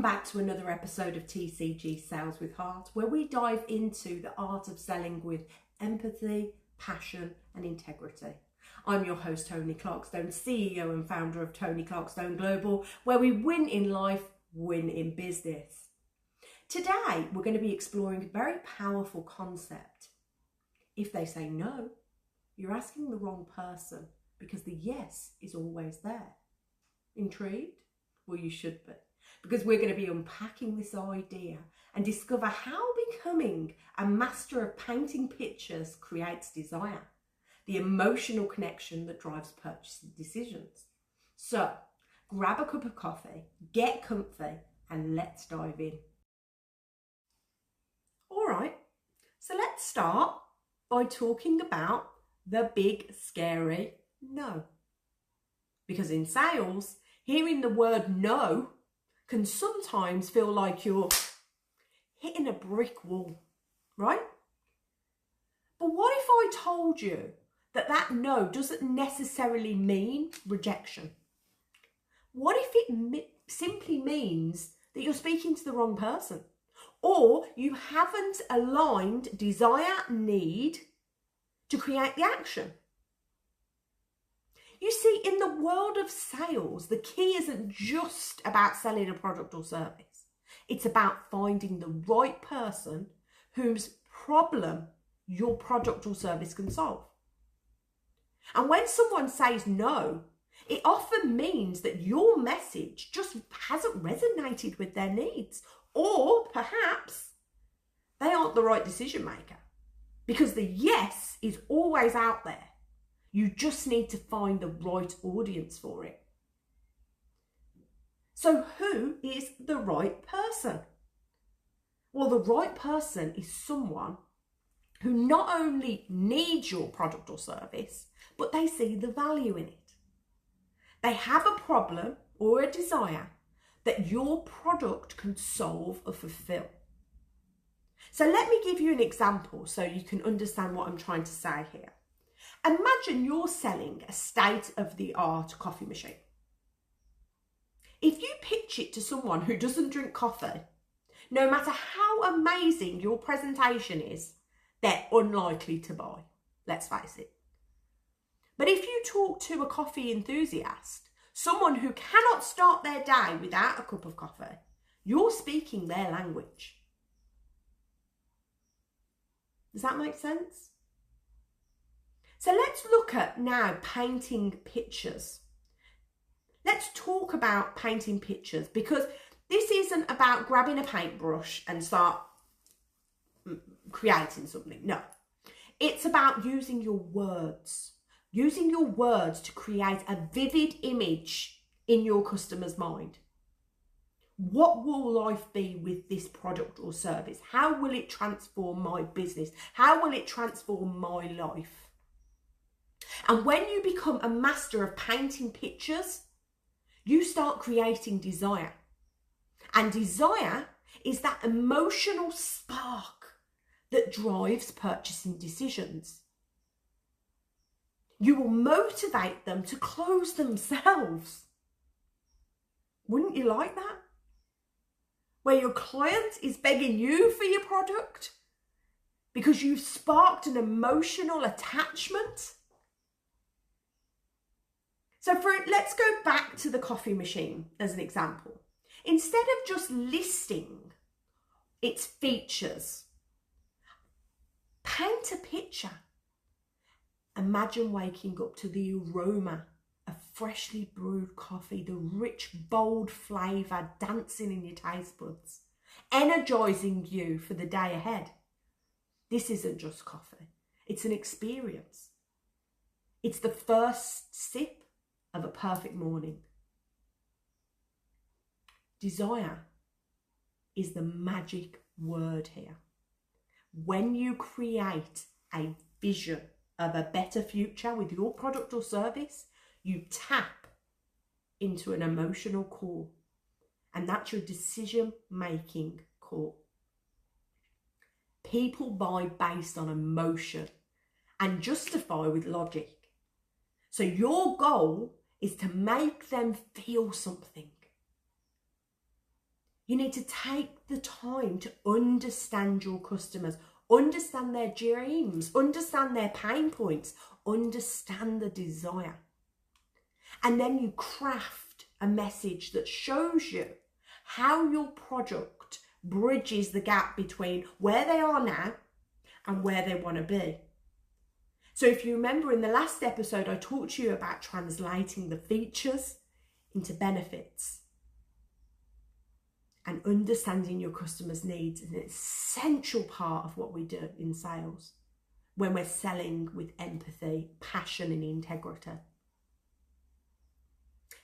back to another episode of TCG Sales with Heart, where we dive into the art of selling with empathy, passion and integrity. I'm your host, Toni Clarkstone, CEO and founder of Toni Clarkstone Global, where we win in life, win in business. Today, we're going to be exploring a very powerful concept. If they say no, you're asking the wrong person because the yes is always there. Intrigued? Well, you should be, because we're going to be unpacking this idea and discover how becoming a master of painting pictures creates desire, the emotional connection that drives purchasing decisions. So, grab a cup of coffee, get comfy, and let's dive in. All right, so let's start by talking about the big, scary no. Because in sales, hearing the word no can sometimes feel like you're hitting a brick wall, right? But what if I told you that no doesn't necessarily mean rejection? What if it simply means that you're speaking to the wrong person, or you haven't aligned desire, need to create the action? You see, in the world of sales, the key isn't just about selling a product or service. It's about finding the right person whose problem your product or service can solve. And when someone says no, it often means that your message just hasn't resonated with their needs. Or perhaps they aren't the right decision maker, because the yes is always out there. You just need to find the right audience for it. So who is the right person? Well, the right person is someone who not only needs your product or service, but they see the value in it. They have a problem or a desire that your product can solve or fulfill. So let me give you an example so you can understand what I'm trying to say here. Imagine you're selling a state-of-the-art coffee machine. If you pitch it to someone who doesn't drink coffee, no matter how amazing your presentation is, they're unlikely to buy. Let's face it. But if you talk to a coffee enthusiast, someone who cannot start their day without a cup of coffee, you're speaking their language. Does that make sense? So let's look at now painting pictures. Let's talk about painting pictures, because this isn't about grabbing a paintbrush and start creating something. No, it's about using your words. Using your words to create a vivid image in your customer's mind. What will life be with this product or service? How will it transform my business? How will it transform my life? And when you become a master of painting pictures, you start creating desire. And desire is that emotional spark that drives purchasing decisions. You will motivate them to close themselves. Wouldn't you like that? Where your client is begging you for your product because you've sparked an emotional attachment. So let's go back to the coffee machine as an example. Instead of just listing its features, paint a picture. Imagine waking up to the aroma of freshly brewed coffee, the rich, bold flavour dancing in your taste buds, energising you for the day ahead. This isn't just coffee, it's an experience. It's the first sip of a perfect morning. Desire is the magic word here. When you create a vision of a better future with your product or service, you tap into an emotional core, and that's your decision-making core. People buy based on emotion and justify with logic. So your goal is to make them feel something. You need to take the time to understand your customers, understand their dreams, understand their pain points, understand the desire. And then you craft a message that shows you how your product bridges the gap between where they are now and where they want to be. So if you remember in the last episode, I talked to you about translating the features into benefits. And understanding your customers' needs is an essential part of what we do in sales when we're selling with empathy, passion, and integrity.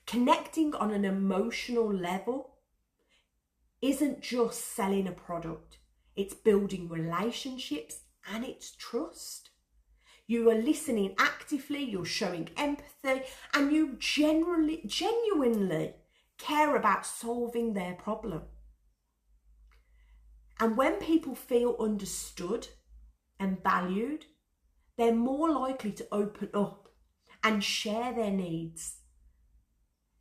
Connecting on an emotional level isn't just selling a product. It's building relationships and it's trust. You are listening actively, you're showing empathy, and you genuinely care about solving their problem. And when people feel understood and valued, they're more likely to open up and share their needs.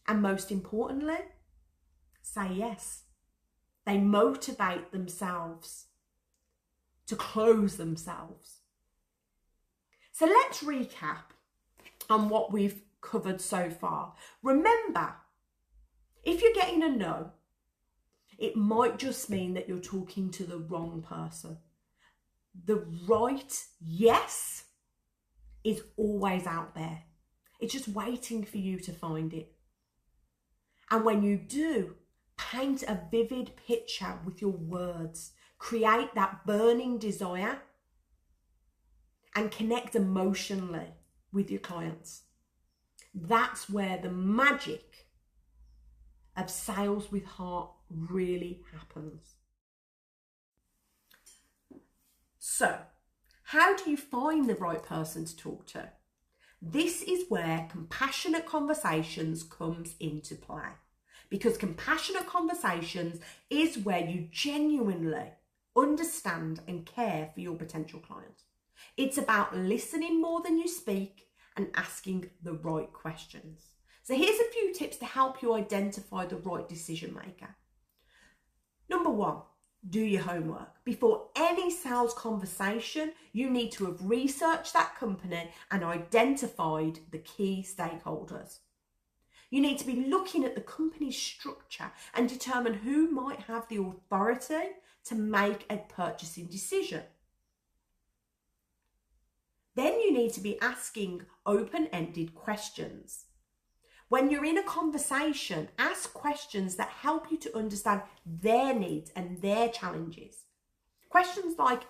And most importantly, say yes. They motivate themselves to close themselves. So let's recap on what we've covered so far. Remember, if you're getting a no, it might just mean that you're talking to the wrong person. The right yes is always out there. It's just waiting for you to find it. And when you do, paint a vivid picture with your words. Create that burning desire and connect emotionally with your clients. That's where the magic of sales with heart really happens. So, how do you find the right person to talk to? This is where compassionate conversations comes into play. Because compassionate conversations is where you genuinely understand and care for your potential clients. It's about listening more than you speak and asking the right questions. So here's a few tips to help you identify the right decision maker. Number one, do your homework. Before any sales conversation, you need to have researched that company and identified the key stakeholders. You need to be looking at the company's structure and determine who might have the authority to make a purchasing decision. Then you need to be asking open-ended questions. When you're in a conversation, ask questions that help you to understand their needs and their challenges. Questions like,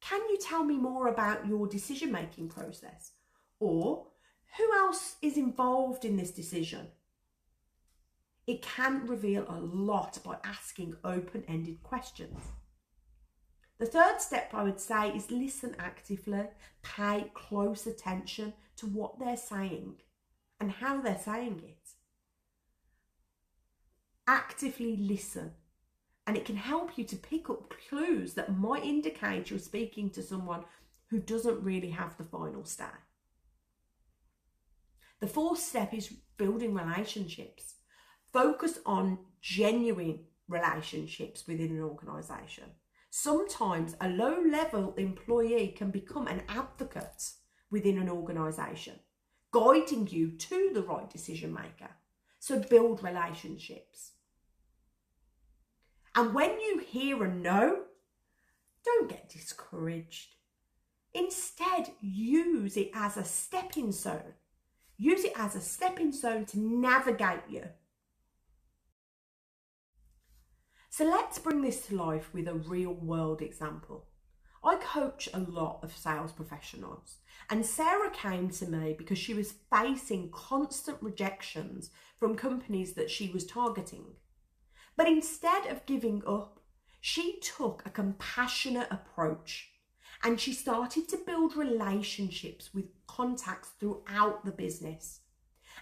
can you tell me more about your decision-making process? Or, who else is involved in this decision? It can reveal a lot by asking open-ended questions. The third step I would say is listen actively, pay close attention to what they're saying and how they're saying it. Actively listen, and it can help you to pick up clues that might indicate you're speaking to someone who doesn't really have the final say. The fourth step is building relationships. Focus on genuine relationships within an organisation. Sometimes a low-level employee can become an advocate within an organisation, guiding you to the right decision maker. So build relationships. And when you hear a no, don't get discouraged. Instead, use it as a stepping stone. Use it as a stepping stone to navigate you. So let's bring this to life with a real world example. I coach a lot of sales professionals, and Sarah came to me because she was facing constant rejections from companies that she was targeting. But instead of giving up, she took a compassionate approach and she started to build relationships with contacts throughout the business.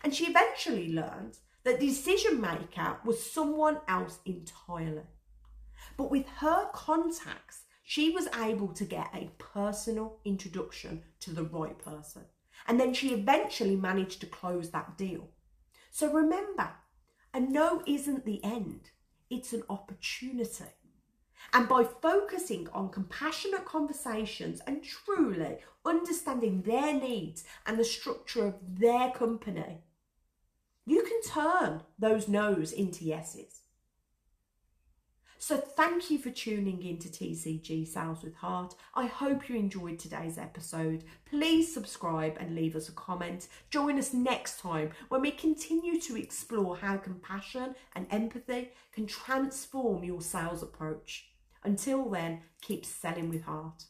And she eventually learned that the decision maker was someone else entirely. But with her contacts, she was able to get a personal introduction to the right person. And then she eventually managed to close that deal. So remember, a no isn't the end. it's an opportunity. And by focusing on compassionate conversations and truly understanding their needs and the structure of their company, you can turn those no's into yeses. So thank you for tuning in to TCG Sales with Heart. I hope you enjoyed today's episode. Please subscribe and leave us a comment. Join us next time when we continue to explore how compassion and empathy can transform your sales approach. Until then, keep selling with heart.